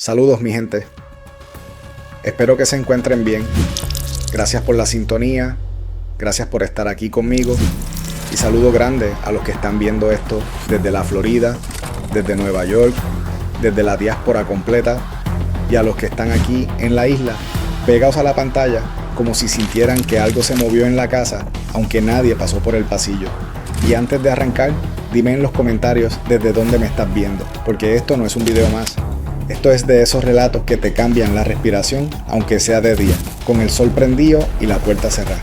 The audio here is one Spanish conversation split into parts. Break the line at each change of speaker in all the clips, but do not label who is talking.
Saludos mi gente, espero que se encuentren bien. Gracias por la sintonía, gracias por estar aquí conmigo y saludo grande a los que están viendo esto desde la Florida, desde Nueva York, desde la diáspora completa y a los que están aquí en la isla, pegados a la pantalla como si sintieran que algo se movió en la casa, aunque nadie pasó por el pasillo. Y antes de arrancar, dime en los comentarios desde dónde me estás viendo, porque esto no es un video más. Esto es de esos relatos que te cambian la respiración, aunque sea de día, con el sol prendido y la puerta cerrada.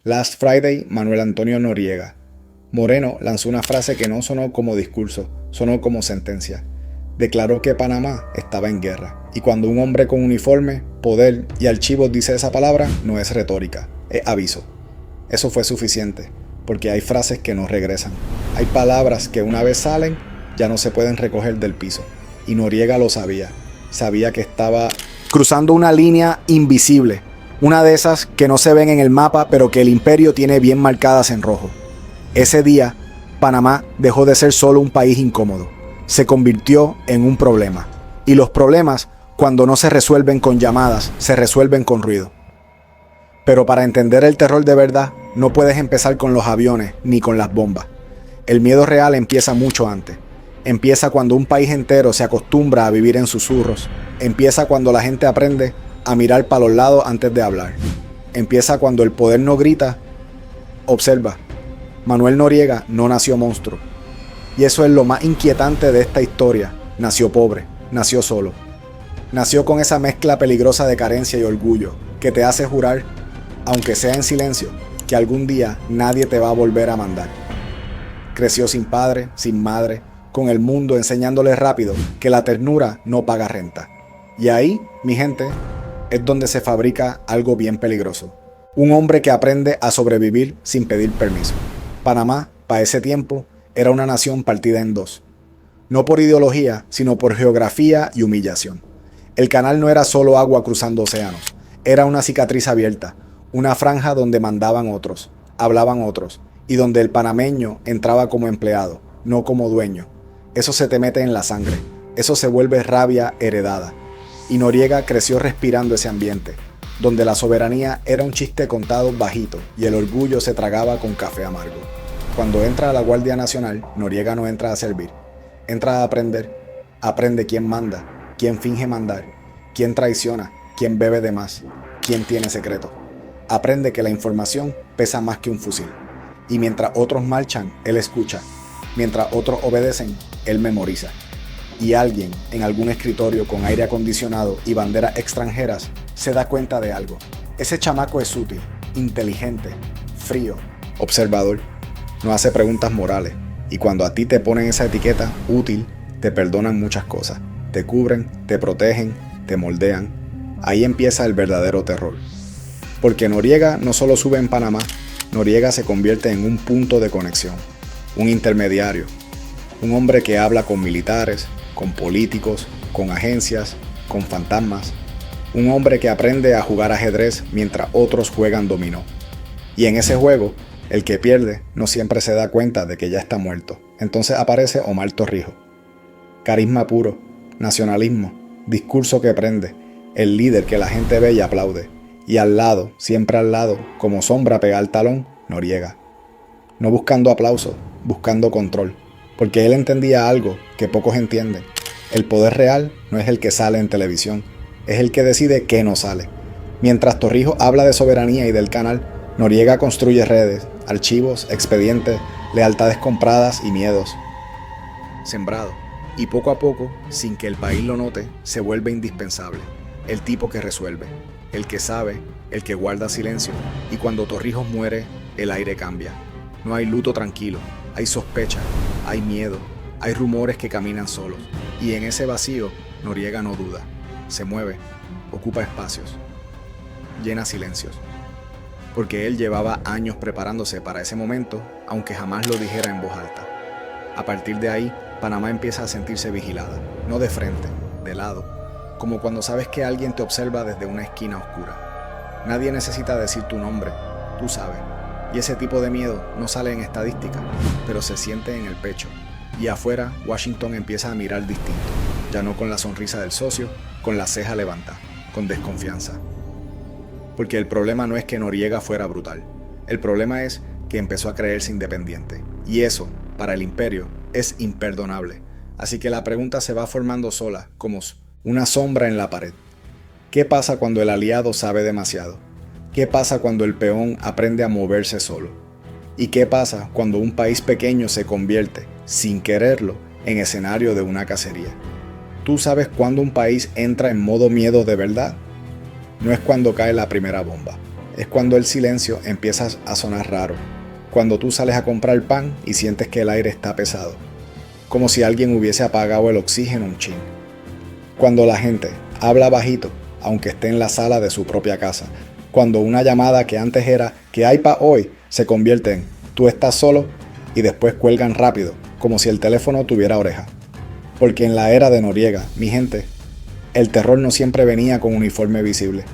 Last Friday, Manuel Antonio Noriega. Moreno lanzó una frase que no sonó como discurso, sonó como sentencia. Declaró que Panamá estaba en guerra. Y cuando un hombre con uniforme, poder y archivos dice esa palabra, no es retórica, es aviso. Eso fue suficiente, porque hay frases que no regresan. Hay palabras que una vez salen, ya no se pueden recoger del piso. Y Noriega lo sabía. Sabía que estaba cruzando una línea invisible. Una de esas que no se ven en el mapa, pero que el imperio tiene bien marcadas en rojo. Ese día, Panamá dejó de ser solo un país incómodo. Se convirtió en un problema. Y los problemas, cuando no se resuelven con llamadas, se resuelven con ruido. Pero para entender el terror de verdad, no puedes empezar con los aviones ni con las bombas. El miedo real empieza mucho antes. Empieza cuando un país entero se acostumbra a vivir en susurros. Empieza cuando la gente aprende a mirar para los lados antes de hablar. Empieza cuando el poder no grita. Observa, Manuel Noriega no nació monstruo. Y eso es lo más inquietante de esta historia. Nació pobre, nació solo. Nació con esa mezcla peligrosa de carencia y orgullo que te hace jurar, aunque sea en silencio, que algún día nadie te va a volver a mandar. Creció sin padre, sin madre, con el mundo enseñándole rápido que la ternura no paga renta. Y ahí, mi gente, es donde se fabrica algo bien peligroso. Un hombre que aprende a sobrevivir sin pedir permiso. Panamá, para ese tiempo, era una nación partida en dos. No por ideología, sino por geografía y humillación. El canal no era solo agua cruzando océanos. Era una cicatriz abierta, una franja donde mandaban otros, hablaban otros, y donde el panameño entraba como empleado, no como dueño. Eso se te mete en la sangre. Eso se vuelve rabia heredada. Y Noriega creció respirando ese ambiente, donde la soberanía era un chiste contado bajito y el orgullo se tragaba con café amargo. Cuando entra a la Guardia Nacional, Noriega no entra a servir, entra a aprender. Aprende quién manda, quién finge mandar, quién traiciona, quién bebe de más, quién tiene secreto. Aprende que la información pesa más que un fusil. Y mientras otros marchan, él escucha. Mientras otros obedecen, él memoriza. Y alguien en algún escritorio con aire acondicionado y banderas extranjeras se da cuenta de algo. Ese chamaco es útil, inteligente, frío, observador. No hace preguntas morales. Y cuando a ti te ponen esa etiqueta, útil, te perdonan muchas cosas. Te cubren, te protegen, te moldean. Ahí empieza el verdadero terror. Porque Noriega no solo sube en Panamá, Noriega se convierte en un punto de conexión, un intermediario, un hombre que habla con militares, con políticos, con agencias, con fantasmas. Un hombre que aprende a jugar ajedrez mientras otros juegan dominó. Y en ese juego, el que pierde no siempre se da cuenta de que ya está muerto. Entonces aparece Omar Torrijos. Carisma puro, nacionalismo, discurso que prende, el líder que la gente ve y aplaude. Y al lado, siempre al lado, como sombra pega al talón, Noriega. No buscando aplauso, buscando control. Porque él entendía algo que pocos entienden. El poder real no es el que sale en televisión, es el que decide qué no sale. Mientras Torrijos habla de soberanía y del canal, Noriega construye redes, archivos, expedientes, lealtades compradas y miedos. Sembrado. Y poco a poco, sin que el país lo note, se vuelve indispensable. El tipo que resuelve, el que sabe, el que guarda silencio. Y cuando Torrijos muere, el aire cambia. No hay luto tranquilo, hay sospecha, hay miedo, hay rumores que caminan solos. Y en ese vacío, Noriega no duda, se mueve, ocupa espacios, llena silencios. Porque él llevaba años preparándose para ese momento, aunque jamás lo dijera en voz alta. A partir de ahí, Panamá empieza a sentirse vigilada, no de frente, de lado, como cuando sabes que alguien te observa desde una esquina oscura. Nadie necesita decir tu nombre, tú sabes. Y ese tipo de miedo no sale en estadística, pero se siente en el pecho. Y afuera, Washington empieza a mirar distinto, ya no con la sonrisa del socio, con la ceja levantada, con desconfianza. Porque el problema no es que Noriega fuera brutal, el problema es que empezó a creerse independiente. Y eso, para el imperio, es imperdonable. Así que la pregunta se va formando sola, como una sombra en la pared. ¿Qué pasa cuando el aliado sabe demasiado? ¿Qué pasa cuando el peón aprende a moverse solo? ¿Y qué pasa cuando un país pequeño se convierte, sin quererlo, en escenario de una cacería? ¿Tú sabes cuándo un país entra en modo miedo de verdad? No es cuando cae la primera bomba, es cuando el silencio empieza a sonar raro, cuando tú sales a comprar pan y sientes que el aire está pesado, como si alguien hubiese apagado el oxígeno un chin. Cuando la gente habla bajito, aunque esté en la sala de su propia casa, cuando una llamada que antes era "¿qué hay pa' hoy?" se convierte en "tú estás solo" y después cuelgan rápido, como si el teléfono tuviera oreja. Porque en la era de Noriega, mi gente, el terror no siempre venía con uniforme visible.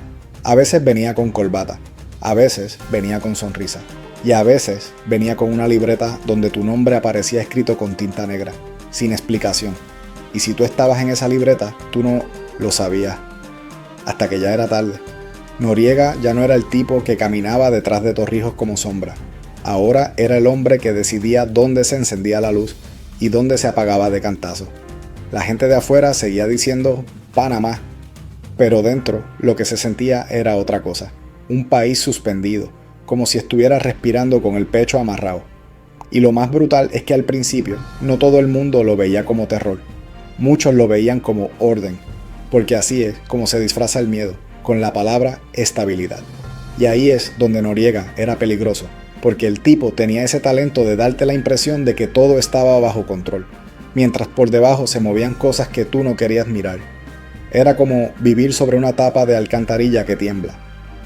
A veces venía con corbata, a veces venía con sonrisa, y a veces venía con una libreta donde tu nombre aparecía escrito con tinta negra, sin explicación. Y si tú estabas en esa libreta, tú no lo sabías, hasta que ya era tarde. Noriega ya no era el tipo que caminaba detrás de Torrijos como sombra. Ahora era el hombre que decidía dónde se encendía la luz y dónde se apagaba de cantazo. La gente de afuera seguía diciendo Panamá, pero dentro lo que se sentía era otra cosa. Un país suspendido, como si estuviera respirando con el pecho amarrado. Y lo más brutal es que al principio no todo el mundo lo veía como terror. Muchos lo veían como orden, porque así es como se disfraza el miedo, con la palabra estabilidad. Y ahí es donde Noriega era peligroso, porque el tipo tenía ese talento de darte la impresión de que todo estaba bajo control, mientras por debajo se movían cosas que tú no querías mirar. Era como vivir sobre una tapa de alcantarilla que tiembla,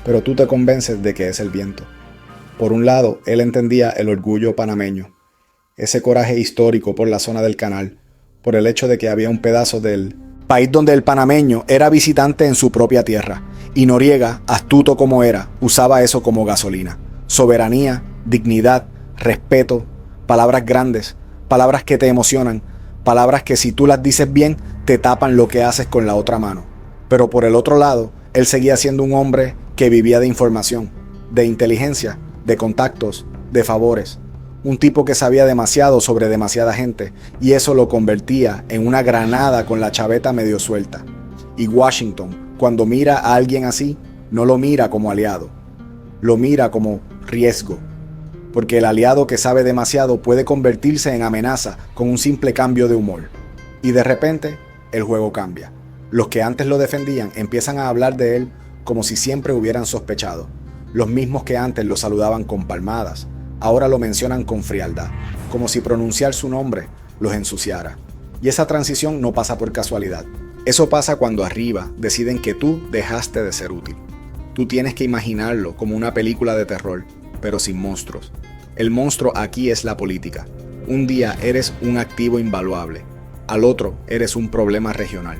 pero tú te convences de que es el viento. Por un lado, él entendía el orgullo panameño, ese coraje histórico por la zona del canal, por el hecho de que había un pedazo del país donde el panameño era visitante en su propia tierra, y Noriega, astuto como era, usaba eso como gasolina. Soberanía, dignidad, respeto, palabras grandes, palabras que te emocionan, palabras que si tú las dices bien, te tapan lo que haces con la otra mano. Pero por el otro lado, él seguía siendo un hombre que vivía de información, de inteligencia, de contactos, de favores. Un tipo que sabía demasiado sobre demasiada gente, y eso lo convertía en una granada con la chaveta medio suelta. Y Washington, cuando mira a alguien así, no lo mira como aliado, lo mira como riesgo. Porque el aliado que sabe demasiado puede convertirse en amenaza con un simple cambio de humor. Y de repente, el juego cambia. Los que antes lo defendían empiezan a hablar de él como si siempre hubieran sospechado. Los mismos que antes lo saludaban con palmadas, ahora lo mencionan con frialdad, como si pronunciar su nombre los ensuciara. Y esa transición no pasa por casualidad. Eso pasa cuando arriba deciden que tú dejaste de ser útil. Tú tienes que imaginarlo como una película de terror, pero sin monstruos. El monstruo aquí es la política. Un día eres un activo invaluable, al otro eres un problema regional.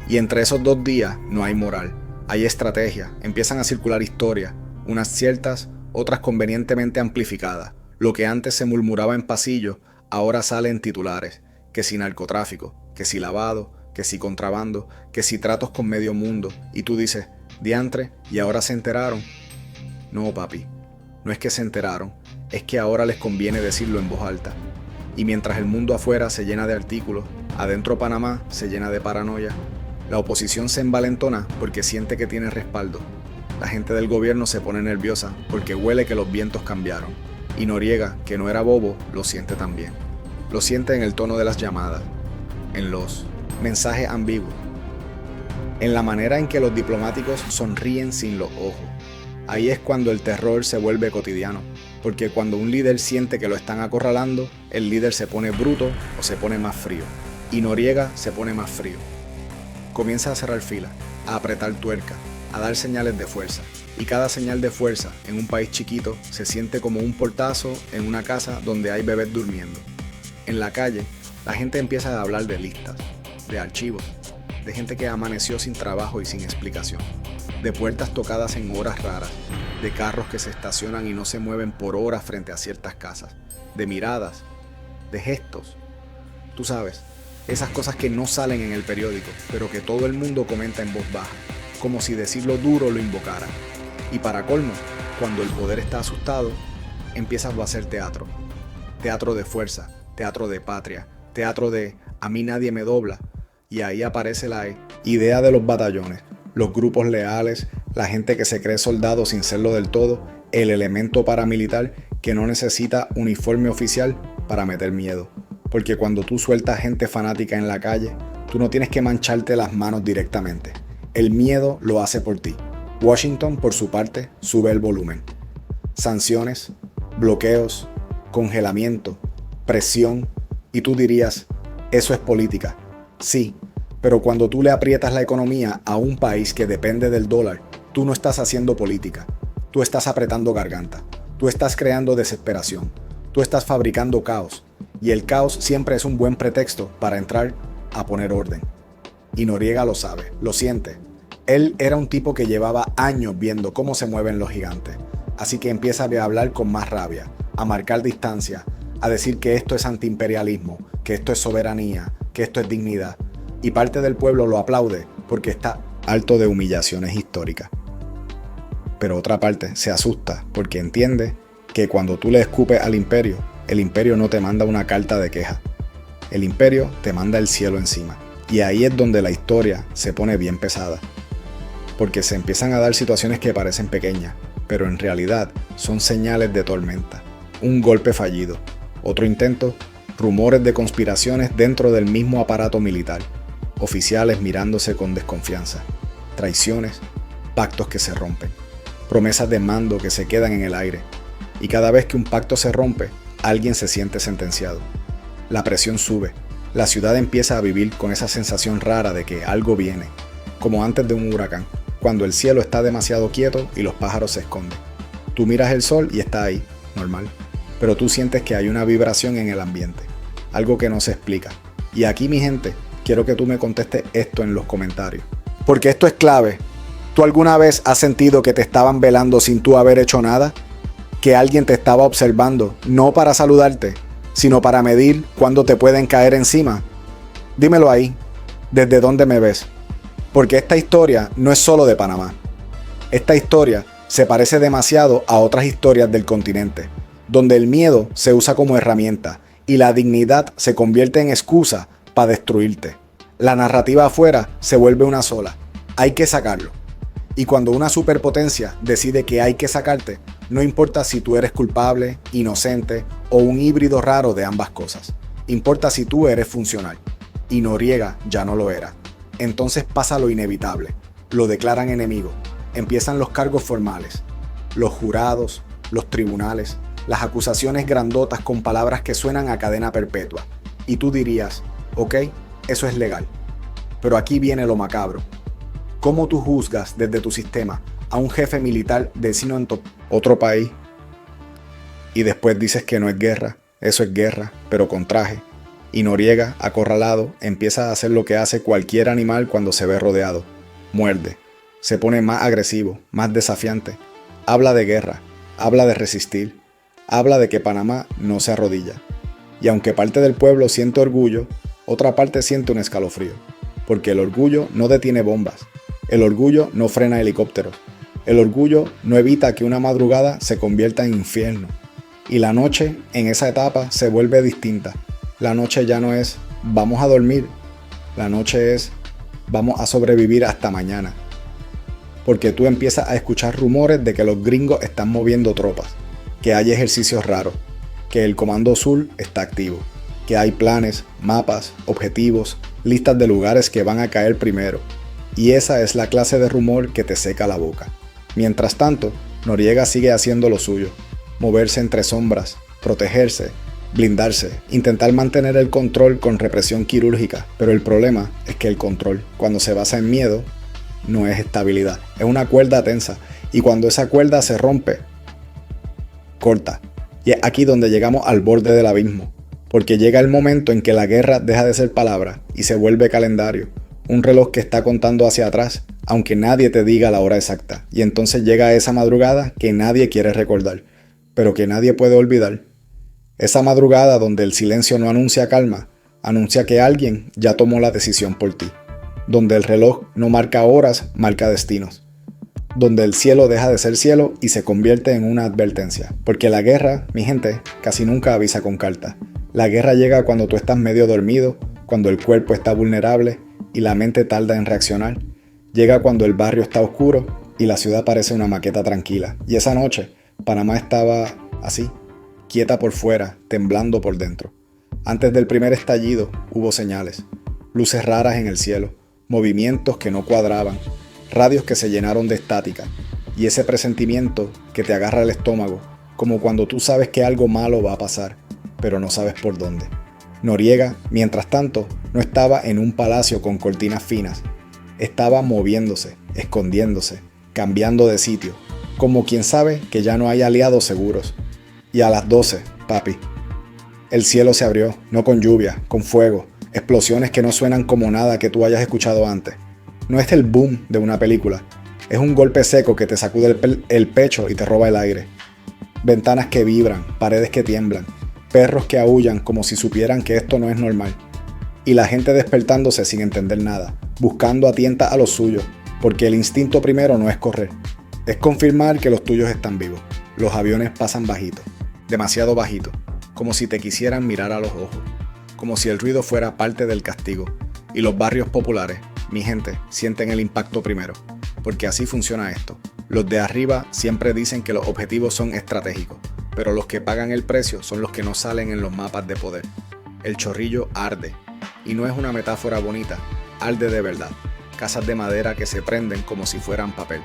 Y entre esos 2 días no hay moral, hay estrategia, empiezan a circular historias, unas ciertas, otras convenientemente amplificadas. Lo que antes se murmuraba en pasillo, ahora sale en titulares, que si narcotráfico, que si lavado, que si contrabando, que si tratos con medio mundo, y tú dices, diantre, ¿y ahora se enteraron? No, papi, no es que se enteraron, es que ahora les conviene decirlo en voz alta. Y mientras el mundo afuera se llena de artículos, adentro Panamá se llena de paranoia. La oposición se envalentona porque siente que tiene respaldo. La gente del gobierno se pone nerviosa porque huele que los vientos cambiaron. Y Noriega, que no era bobo, lo siente también. Lo siente en el tono de las llamadas, en los mensajes ambiguos, en la manera en que los diplomáticos sonríen sin los ojos. Ahí es cuando el terror se vuelve cotidiano, porque cuando un líder siente que lo están acorralando, el líder se pone bruto o se pone más frío. Y Noriega se pone más frío. Comienza a cerrar fila, a apretar tuerca, a dar señales de fuerza. Y cada señal de fuerza en un país chiquito se siente como un portazo en una casa donde hay bebés durmiendo. En la calle, la gente empieza a hablar de listas, de archivos, de gente que amaneció sin trabajo y sin explicación, de puertas tocadas en horas raras, de carros que se estacionan y no se mueven por horas frente a ciertas casas, de miradas, de gestos. Tú sabes, esas cosas que no salen en el periódico, pero que todo el mundo comenta en voz baja, como si decirlo duro lo invocara. Y para colmo, cuando el poder está asustado, empiezas a hacer teatro. Teatro de fuerza, teatro de patria, teatro de a mí nadie me dobla. Y ahí aparece la idea de los batallones, los grupos leales, la gente que se cree soldado sin serlo del todo, el elemento paramilitar que no necesita uniforme oficial para meter miedo. Porque cuando tú sueltas gente fanática en la calle, tú no tienes que mancharte las manos directamente. El miedo lo hace por ti. Washington, por su parte, sube el volumen. Sanciones, bloqueos, congelamiento, presión, y tú dirías, eso es política. Sí, pero cuando tú le aprietas la economía a un país que depende del dólar, tú no estás haciendo política. Tú estás apretando garganta. Tú estás creando desesperación. Tú estás fabricando caos. Y el caos siempre es un buen pretexto para entrar a poner orden. Y Noriega lo sabe, lo siente. Él era un tipo que llevaba años viendo cómo se mueven los gigantes. Así que empieza a hablar con más rabia, a marcar distancia, a decir que esto es antiimperialismo, que esto es soberanía, que esto es dignidad. Y parte del pueblo lo aplaude porque está harto de humillaciones históricas. Pero otra parte se asusta porque entiende que cuando tú le escupes al imperio, el imperio no te manda una carta de queja. El imperio te manda el cielo encima. Y ahí es donde la historia se pone bien pesada. Porque se empiezan a dar situaciones que parecen pequeñas, pero en realidad son señales de tormenta. Un golpe fallido, otro intento, rumores de conspiraciones dentro del mismo aparato militar, oficiales mirándose con desconfianza, traiciones, pactos que se rompen, promesas de mando que se quedan en el aire. Y cada vez que un pacto se rompe, alguien se siente sentenciado. La presión sube, la ciudad empieza a vivir con esa sensación rara de que algo viene, como antes de un huracán. Cuando el cielo está demasiado quieto y los pájaros se esconden. Tú miras el sol y está ahí, normal. Pero tú sientes que hay una vibración en el ambiente. Algo que no se explica. Y aquí, mi gente, quiero que tú me contestes esto en los comentarios. Porque esto es clave. ¿Tú alguna vez has sentido que te estaban velando sin tú haber hecho nada? Que alguien te estaba observando, no para saludarte, sino para medir cuándo te pueden caer encima. Dímelo ahí. ¿Desde dónde me ves? Porque esta historia no es solo de Panamá. Esta historia se parece demasiado a otras historias del continente, donde el miedo se usa como herramienta y la dignidad se convierte en excusa para destruirte. La narrativa afuera se vuelve una sola. Hay que sacarlo. Y cuando una superpotencia decide que hay que sacarte, no importa si tú eres culpable, inocente o un híbrido raro de ambas cosas. Importa si tú eres funcional. Y Noriega ya no lo era. Entonces pasa lo inevitable, lo declaran enemigo, empiezan los cargos formales, los jurados, los tribunales, las acusaciones grandotas con palabras que suenan a cadena perpetua. Y tú dirías, ok, eso es legal. Pero aquí viene lo macabro. ¿Cómo tú juzgas desde tu sistema a un jefe militar vecino en otro país? Y después dices que no es guerra, eso es guerra, pero con traje. Y Noriega, acorralado, empieza a hacer lo que hace cualquier animal cuando se ve rodeado. Muerde. Se pone más agresivo, más desafiante. Habla de guerra, habla de resistir, habla de que Panamá no se arrodilla. Y aunque parte del pueblo siente orgullo, otra parte siente un escalofrío. Porque el orgullo no detiene bombas. El orgullo no frena helicópteros. El orgullo no evita que una madrugada se convierta en infierno. Y la noche, en esa etapa, se vuelve distinta. La noche ya no es vamos a dormir, la noche es vamos a sobrevivir hasta mañana. Porque tú empiezas a escuchar rumores de que los gringos están moviendo tropas, que hay ejercicios raros, que el Comando Sur está activo, que hay planes, mapas, objetivos, listas de lugares que van a caer primero. Y esa es la clase de rumor que te seca la boca. Mientras tanto, Noriega sigue haciendo lo suyo, moverse entre sombras, protegerse, blindarse, intentar mantener el control con represión quirúrgica, pero el problema es que el control, cuando se basa en miedo, no es estabilidad, es una cuerda tensa, y cuando esa cuerda se rompe, corta. Y es aquí donde llegamos al borde del abismo, porque llega el momento en que la guerra deja de ser palabra y se vuelve calendario, un reloj que está contando hacia atrás, aunque nadie te diga la hora exacta, y entonces llega esa madrugada que nadie quiere recordar, pero que nadie puede olvidar. Esa madrugada donde el silencio no anuncia calma, anuncia que alguien ya tomó la decisión por ti, donde el reloj no marca horas, marca destinos, donde el cielo deja de ser cielo y se convierte en una advertencia. Porque la guerra, mi gente, casi nunca avisa con carta. La guerra llega cuando tú estás medio dormido, cuando el cuerpo está vulnerable y la mente tarda en reaccionar. Llega cuando el barrio está oscuro y la ciudad parece una maqueta tranquila. Y esa noche, Panamá estaba así, quieta por fuera, temblando por dentro. Antes del primer estallido hubo señales, luces raras en el cielo, movimientos que no cuadraban, radios que se llenaron de estática, y ese presentimiento que te agarra el estómago, como cuando tú sabes que algo malo va a pasar, pero no sabes por dónde. Noriega, mientras tanto, no estaba en un palacio con cortinas finas, estaba moviéndose, escondiéndose, cambiando de sitio, como quien sabe que ya no hay aliados seguros. Y a las 12, papi, el cielo se abrió, no con lluvia, con fuego, explosiones que no suenan como nada que tú hayas escuchado antes. No es el boom de una película, es un golpe seco que te sacude el pecho y te roba el aire. Ventanas que vibran, paredes que tiemblan, perros que aúllan como si supieran que esto no es normal. Y la gente despertándose sin entender nada, buscando a tientas a los suyos, porque el instinto primero no es correr, es confirmar que los tuyos están vivos. Los aviones pasan bajito, demasiado bajito, como si te quisieran mirar a los ojos, como si el ruido fuera parte del castigo. Y los barrios populares, mi gente, sienten el impacto primero, porque así funciona esto. Los de arriba siempre dicen que los objetivos son estratégicos, pero los que pagan el precio son los que no salen en los mapas de poder. El chorrillo arde, y no es una metáfora bonita, arde de verdad. Casas de madera que se prenden como si fueran papel,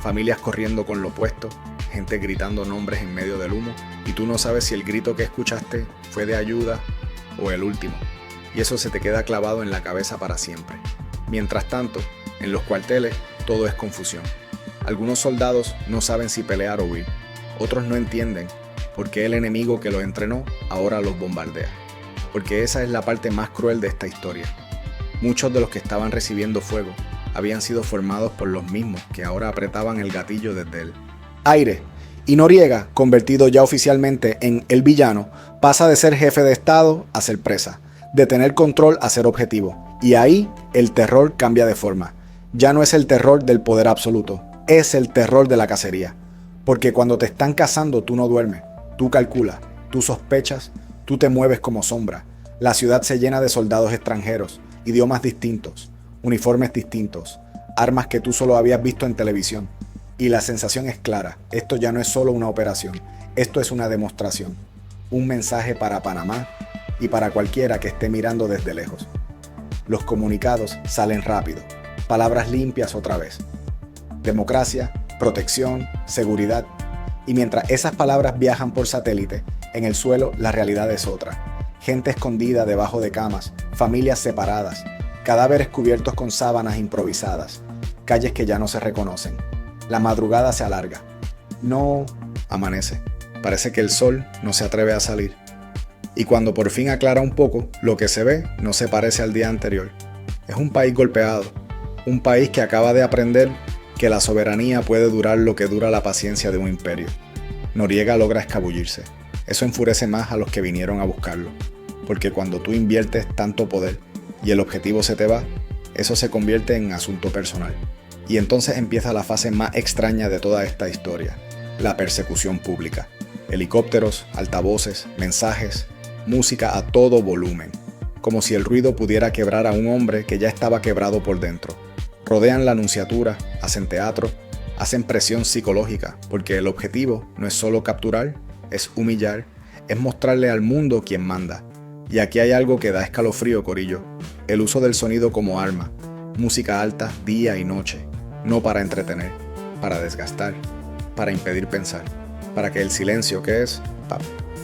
familias corriendo con lo puesto, gente gritando nombres en medio del humo, y tú no sabes si el grito que escuchaste fue de ayuda o el último, y eso se te queda clavado en la cabeza para siempre. Mientras tanto, en los cuarteles todo es confusión. Algunos soldados no saben si pelear o huir, otros no entienden por qué el enemigo que los entrenó ahora los bombardea, porque esa es la parte más cruel de esta historia. Muchos de los que estaban recibiendo fuego habían sido formados por los mismos que ahora apretaban el gatillo desde el aire. Y Noriega, convertido ya oficialmente en el villano, pasa de ser jefe de estado a ser presa, de tener control a ser objetivo. Y ahí el terror cambia de forma. Ya no es el terror del poder absoluto, es el terror de la cacería. Porque cuando te están cazando tú no duermes, tú calculas, tú sospechas, tú te mueves como sombra. La ciudad se llena de soldados extranjeros, idiomas distintos, uniformes distintos, armas que tú solo habías visto en televisión. Y la sensación es clara, esto ya no es solo una operación, esto es una demostración, un mensaje para Panamá y para cualquiera que esté mirando desde lejos. Los comunicados salen rápido, palabras limpias otra vez. Democracia, protección, seguridad. Y mientras esas palabras viajan por satélite, en el suelo la realidad es otra. Gente escondida debajo de camas, familias separadas, cadáveres cubiertos con sábanas improvisadas, calles que ya no se reconocen. La madrugada se alarga. No amanece. Parece que el sol no se atreve a salir. Y cuando por fin aclara un poco, lo que se ve no se parece al día anterior. Es un país golpeado, un país que acaba de aprender que la soberanía puede durar lo que dura la paciencia de un imperio. Noriega logra escabullirse. Eso enfurece más a los que vinieron a buscarlo, porque cuando tú inviertes tanto poder y el objetivo se te va, eso se convierte en asunto personal. Y entonces empieza la fase más extraña de toda esta historia, la persecución pública. Helicópteros, altavoces, mensajes, música a todo volumen, como si el ruido pudiera quebrar a un hombre que ya estaba quebrado por dentro. Rodean la nunciatura, hacen teatro, hacen presión psicológica, porque el objetivo no es solo capturar, es humillar, es mostrarle al mundo quién manda. Y aquí hay algo que da escalofrío, corillo, el uso del sonido como arma, música alta día y noche, no para entretener, para desgastar, para impedir pensar, para que el silencio que es,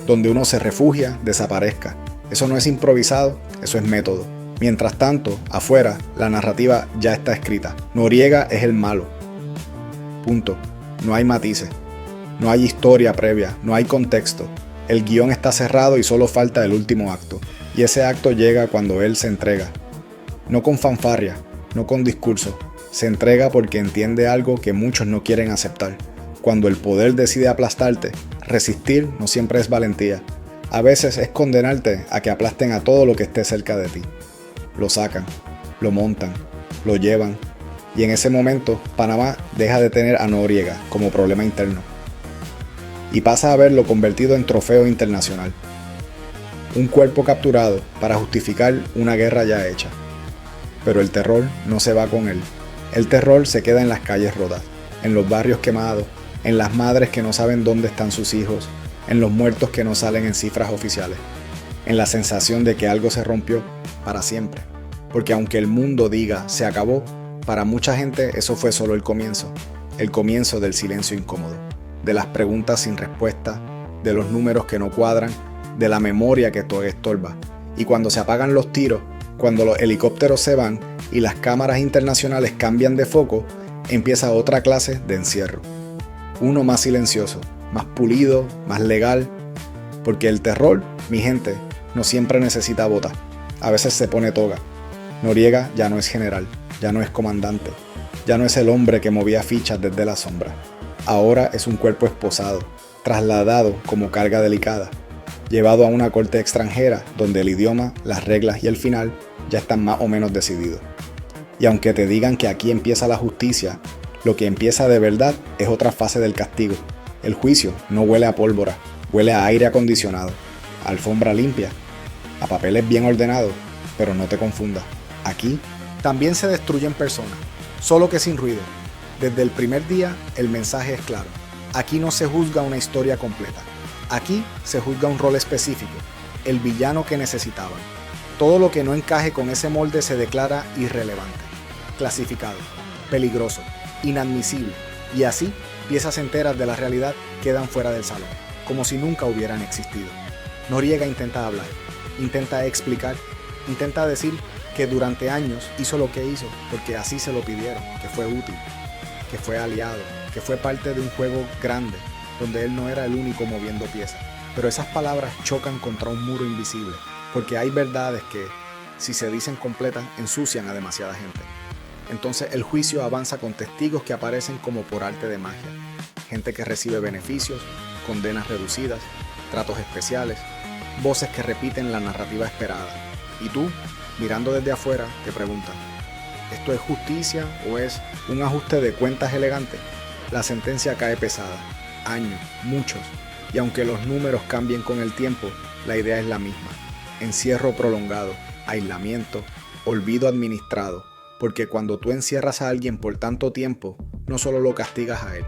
donde uno se refugia, desaparezca. Eso no es improvisado, eso es método. Mientras tanto, afuera, la narrativa ya está escrita. Noriega es el malo. Punto. No hay matices. No hay historia previa, no hay contexto. El guión está cerrado y solo falta el último acto. Y ese acto llega cuando él se entrega. No con fanfarria, no con discurso. Se entrega porque entiende algo que muchos no quieren aceptar. Cuando el poder decide aplastarte, resistir no siempre es valentía. A veces es condenarte a que aplasten a todo lo que esté cerca de ti. Lo sacan, lo montan, lo llevan. Y en ese momento, Panamá deja de tener a Noriega como problema interno. Y pasa a verlo convertido en trofeo internacional. Un cuerpo capturado para justificar una guerra ya hecha. Pero el terror no se va con él. El terror se queda en las calles rotas, en los barrios quemados, en las madres que no saben dónde están sus hijos, en los muertos que no salen en cifras oficiales, en la sensación de que algo se rompió para siempre. Porque aunque el mundo diga se acabó, para mucha gente eso fue solo el comienzo del silencio incómodo, de las preguntas sin respuesta, de los números que no cuadran, de la memoria que todo estorba. Y cuando se apagan los tiros, cuando los helicópteros se van y las cámaras internacionales cambian de foco, empieza otra clase de encierro. Uno más silencioso, más pulido, más legal, porque el terror, mi gente, no siempre necesita botas. A veces se pone toga. Noriega ya no es general, ya no es comandante, ya no es el hombre que movía fichas desde la sombra. Ahora es un cuerpo esposado, trasladado como carga delicada, llevado a una corte extranjera donde el idioma, las reglas y el final ya están más o menos decididos. Y aunque te digan que aquí empieza la justicia, lo que empieza de verdad es otra fase del castigo. El juicio no huele a pólvora, huele a aire acondicionado, a alfombra limpia, a papeles bien ordenados, pero no te confundas. Aquí también se destruyen personas, solo que sin ruido. Desde el primer día el mensaje es claro. Aquí no se juzga una historia completa. Aquí se juzga un rol específico, el villano que necesitaban. Todo lo que no encaje con ese molde se declara irrelevante, clasificado, peligroso, inadmisible, y así piezas enteras de la realidad quedan fuera del salón, como si nunca hubieran existido. Noriega intenta hablar, intenta explicar, intenta decir que durante años hizo lo que hizo porque así se lo pidieron, que fue útil, que fue aliado, que fue parte de un juego grande, donde él no era el único moviendo piezas. Pero esas palabras chocan contra un muro invisible, porque hay verdades que, si se dicen completas, ensucian a demasiada gente. Entonces el juicio avanza con testigos que aparecen como por arte de magia. Gente que recibe beneficios, condenas reducidas, tratos especiales, voces que repiten la narrativa esperada. Y tú, mirando desde afuera, te preguntas, ¿esto es justicia o es un ajuste de cuentas elegante? La sentencia cae pesada. Años, muchos, y aunque los números cambien con el tiempo, la idea es la misma. Encierro prolongado, aislamiento, olvido administrado, porque cuando tú encierras a alguien por tanto tiempo, no solo lo castigas a él,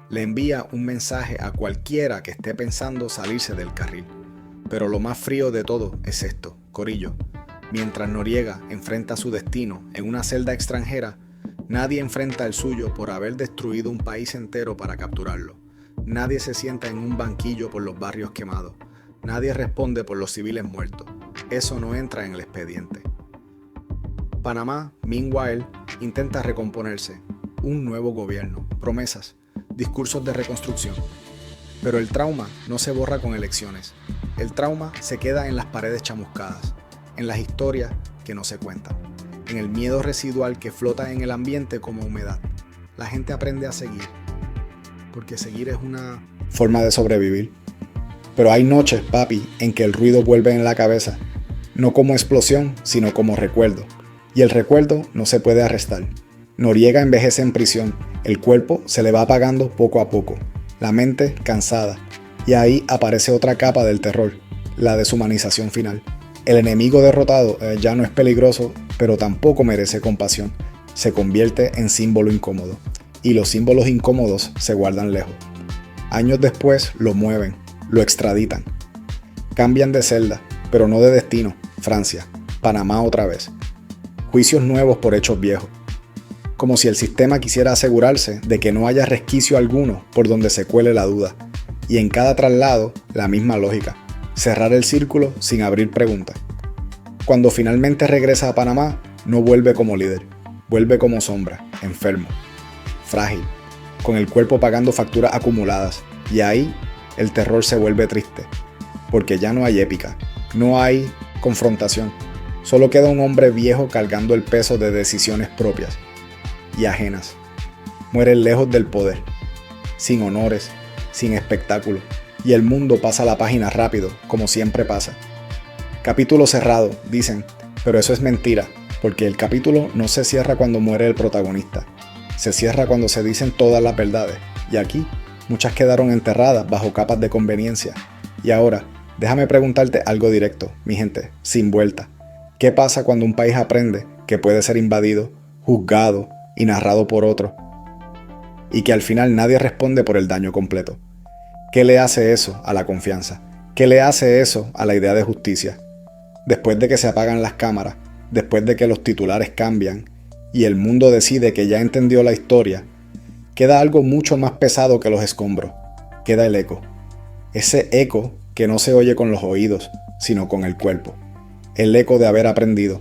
le envía un mensaje a cualquiera que esté pensando salirse del carril. Pero lo más frío de todo es esto, corillo. Mientras Noriega enfrenta su destino en una celda extranjera, nadie enfrenta el suyo por haber destruido un país entero para capturarlo. Nadie se sienta en un banquillo por los barrios quemados. Nadie responde por los civiles muertos. Eso no entra en el expediente. Panamá, meanwhile, intenta recomponerse. Un nuevo gobierno, promesas, discursos de reconstrucción. Pero el trauma no se borra con elecciones. El trauma se queda en las paredes chamuscadas, en las historias que no se cuentan, en el miedo residual que flota en el ambiente como humedad. La gente aprende a seguir, porque seguir es una forma de sobrevivir. Pero hay noches, papi, en que el ruido vuelve en la cabeza, no como explosión, sino como recuerdo. Y el recuerdo no se puede arrestar. Noriega envejece en prisión, el cuerpo se le va apagando poco a poco, la mente cansada, y ahí aparece otra capa del terror, la deshumanización final. El enemigo derrotado ya no es peligroso, pero tampoco merece compasión. Se convierte en símbolo incómodo. Y los símbolos incómodos se guardan lejos. Años después lo mueven, lo extraditan. Cambian de celda, pero no de destino. Francia, Panamá otra vez. Juicios nuevos por hechos viejos. Como si el sistema quisiera asegurarse de que no haya resquicio alguno por donde se cuele la duda. Y en cada traslado, la misma lógica, cerrar el círculo sin abrir preguntas. Cuando finalmente regresa a Panamá, no vuelve como líder, vuelve como sombra, enfermo, frágil, con el cuerpo pagando facturas acumuladas. Y ahí el terror se vuelve triste, porque ya no hay épica, no hay confrontación. Solo queda un hombre viejo cargando el peso de decisiones propias y ajenas. Muere lejos del poder, sin honores, sin espectáculo, y el mundo pasa la página rápido, como siempre pasa. Capítulo cerrado, dicen, pero eso es mentira, porque el capítulo no se cierra cuando muere el protagonista, se cierra cuando se dicen todas las verdades, y aquí muchas quedaron enterradas bajo capas de conveniencia. Y ahora, déjame preguntarte algo directo, mi gente, sin vuelta. ¿Qué pasa cuando un país aprende que puede ser invadido, juzgado y narrado por otro? Y que al final nadie responde por el daño completo. ¿Qué le hace eso a la confianza? ¿Qué le hace eso a la idea de justicia? Después de que se apagan las cámaras, después de que los titulares cambian y el mundo decide que ya entendió la historia, queda algo mucho más pesado que los escombros. Queda el eco. Ese eco que no se oye con los oídos, sino con el cuerpo. El eco de haber aprendido,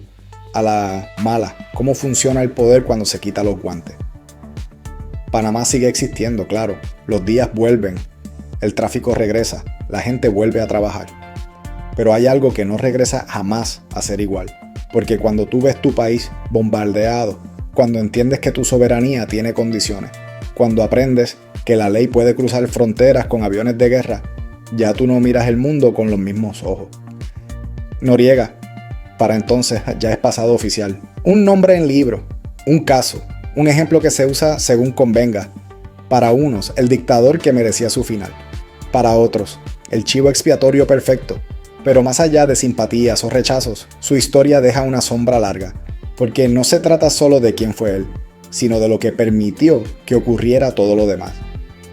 a la mala, cómo funciona el poder cuando se quita los guantes. Panamá sigue existiendo, claro. Los días vuelven. El tráfico regresa. La gente vuelve a trabajar. Pero hay algo que no regresa jamás a ser igual. Porque cuando tú ves tu país bombardeado, cuando entiendes que tu soberanía tiene condiciones, cuando aprendes que la ley puede cruzar fronteras con aviones de guerra, ya tú no miras el mundo con los mismos ojos. Noriega, para entonces ya es pasado oficial. Un nombre en libro, un caso, un ejemplo que se usa según convenga. Para unos, el dictador que merecía su final. Para otros, el chivo expiatorio perfecto. Pero más allá de simpatías o rechazos, su historia deja una sombra larga, porque no se trata solo de quién fue él, sino de lo que permitió que ocurriera todo lo demás.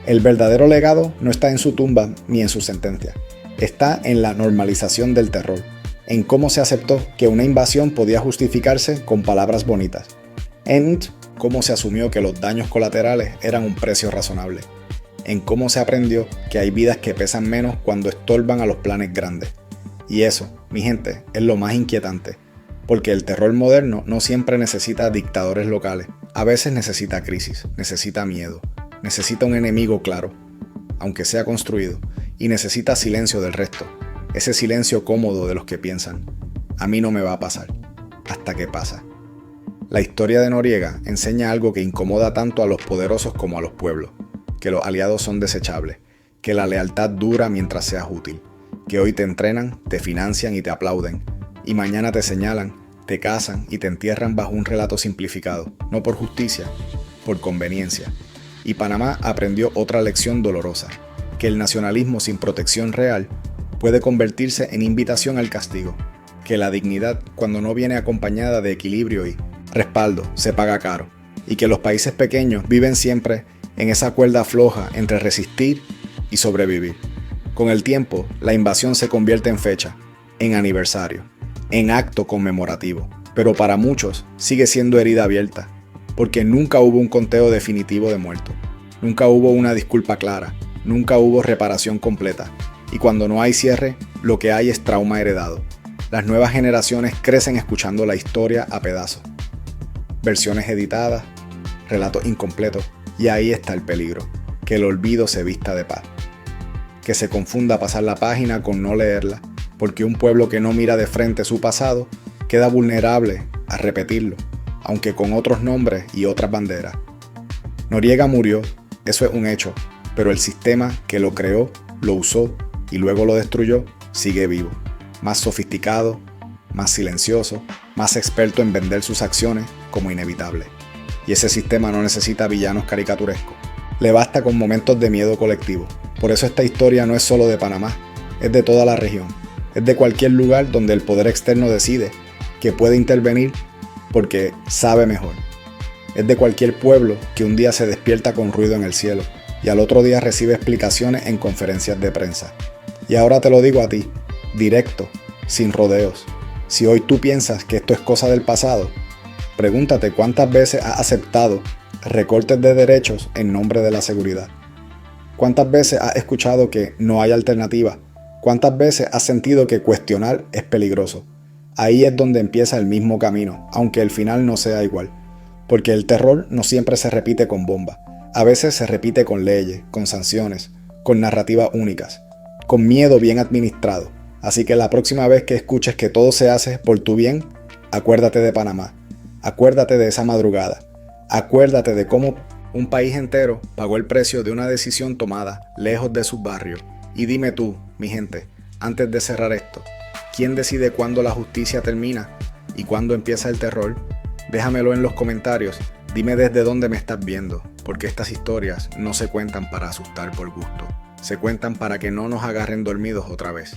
El verdadero legado no está en su tumba ni en su sentencia, está en la normalización del terror, en cómo se aceptó que una invasión podía justificarse con palabras bonitas, en cómo se asumió que los daños colaterales eran un precio razonable, en cómo se aprendió que hay vidas que pesan menos cuando estorban a los planes grandes. Y eso, mi gente, es lo más inquietante, porque el terror moderno no siempre necesita dictadores locales, a veces necesita crisis, necesita miedo, necesita un enemigo claro, aunque sea construido, y necesita silencio del resto, ese silencio cómodo de los que piensan, a mí no me va a pasar, hasta que pasa. La historia de Noriega enseña algo que incomoda tanto a los poderosos como a los pueblos, que los aliados son desechables, que la lealtad dura mientras seas útil, que hoy te entrenan, te financian y te aplauden, y mañana te señalan, te cazan y te entierran bajo un relato simplificado, no por justicia, por conveniencia. Y Panamá aprendió otra lección dolorosa, que el nacionalismo sin protección real puede convertirse en invitación al castigo, que la dignidad, cuando no viene acompañada de equilibrio y respaldo, se paga caro, y que los países pequeños viven siempre en esa cuerda floja entre resistir y sobrevivir. Con el tiempo, la invasión se convierte en fecha, en aniversario, en acto conmemorativo, pero para muchos sigue siendo herida abierta, porque nunca hubo un conteo definitivo de muertos, nunca hubo una disculpa clara, nunca hubo reparación completa, y cuando no hay cierre, lo que hay es trauma heredado. Las nuevas generaciones crecen escuchando la historia a pedazos, versiones editadas, relatos incompletos, y ahí está el peligro, que el olvido se vista de paz. Que se confunda pasar la página con no leerla, porque un pueblo que no mira de frente su pasado queda vulnerable a repetirlo, aunque con otros nombres y otras banderas. Noriega murió, eso es un hecho, pero el sistema que lo creó, lo usó y luego lo destruyó sigue vivo, más sofisticado, más silencioso, más experto en vender sus acciones como inevitables. Y ese sistema no necesita villanos caricaturescos, le basta con momentos de miedo colectivo. Por eso esta historia no es solo de Panamá, es de toda la región, es de cualquier lugar donde el poder externo decide que puede intervenir porque sabe mejor. Es de cualquier pueblo que un día se despierta con ruido en el cielo y al otro día recibe explicaciones en conferencias de prensa. Y ahora te lo digo a ti, directo, sin rodeos. Si hoy tú piensas que esto es cosa del pasado, pregúntate cuántas veces has aceptado recortes de derechos en nombre de la seguridad. ¿Cuántas veces has escuchado que no hay alternativa? ¿Cuántas veces has sentido que cuestionar es peligroso? Ahí es donde empieza el mismo camino, aunque el final no sea igual. Porque el terror no siempre se repite con bomba. A veces se repite con leyes, con sanciones, con narrativas únicas, con miedo bien administrado. Así que la próxima vez que escuches que todo se hace por tu bien, acuérdate de Panamá. Acuérdate de esa madrugada. Acuérdate de cómo un país entero pagó el precio de una decisión tomada lejos de sus barrios. Y dime tú, mi gente, antes de cerrar esto, ¿quién decide cuándo la justicia termina y cuándo empieza el terror? Déjamelo en los comentarios. Dime desde dónde me estás viendo, porque estas historias no se cuentan para asustar por gusto. Se cuentan para que no nos agarren dormidos otra vez.